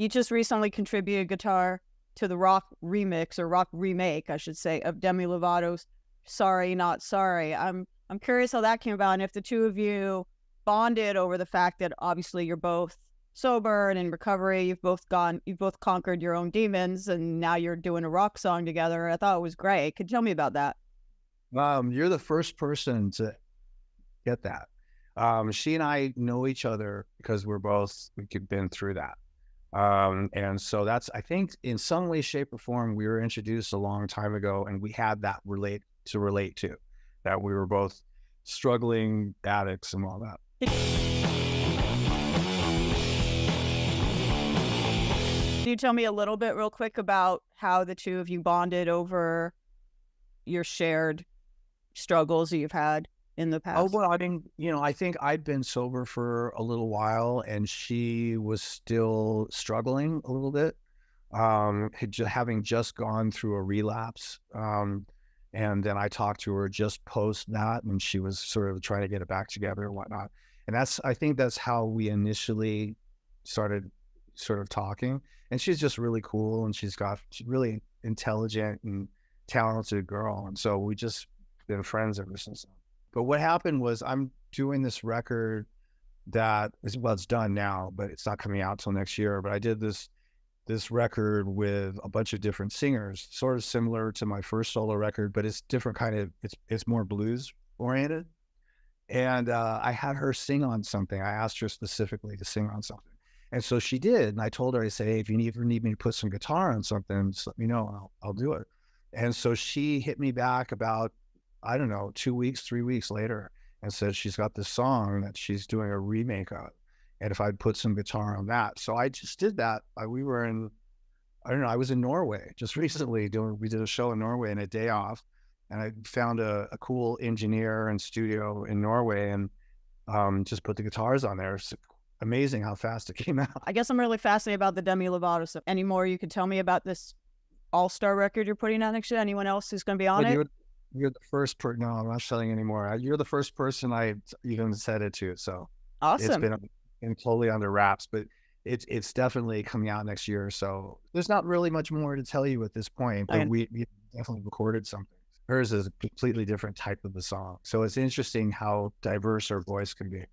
You just recently contributed guitar to the rock remix, or rock remake, I should say, of Demi Lovato's "Sorry Not Sorry." I'm curious how that came about, and if the two of you bonded over the fact that obviously you're both sober and in recovery. You've both conquered your own demons, and now you're doing a rock song together. I thought it was great. Could you tell me about that? You're the first person to get that. She and I know each other because we've been through that. And so that's, I think in some way, shape or form, we were introduced a long time ago, and we had that relate to, that we were both struggling addicts and all that. Can you tell me a little bit real quick about how the two of you bonded over your shared struggles that you've had in the past? Oh, well, I mean, I think I'd been sober for a little while, and she was still struggling a little bit, having just gone through a relapse. And then I talked to her just post that, and she was sort of trying to get it back together and whatnot. And I think that's how we initially started sort of talking. And she's just really cool, and she's really intelligent and talented girl. And so we just been friends ever since then. But what happened was, I'm doing this record that is, well, it's done now, but it's not coming out till next year. But I did this record with a bunch of different singers, sort of similar to my first solo record, but it's different kind of, it's more blues oriented. And I had her sing on something. I asked her specifically to sing on something. And so she did. And I told her, I said, hey, if you ever need me to put some guitar on something, just let me know, and I'll do it. And so she hit me back about, I don't know, 2 weeks, 3 weeks later, and said she's got this song that she's doing a remake of, and if I'd put some guitar on that. So I just did that. I was in Norway just recently we did a show in Norway and a day off, and I found a cool engineer and studio in Norway, and just put the guitars on there. It's amazing how fast it came out. I guess I'm really fascinated about the Demi Lovato stuff. Any more you could tell me about this all-star record you're putting out next year? Anyone else who's going to be on it? You're the first person. No, I'm not selling anymore. You're the first person I even said it to. So awesome. It's been totally under wraps, but it's definitely coming out next year. So there's not really much more to tell you at this point, but we definitely recorded something. Hers is a completely different type of a song. So it's interesting how diverse her voice can be.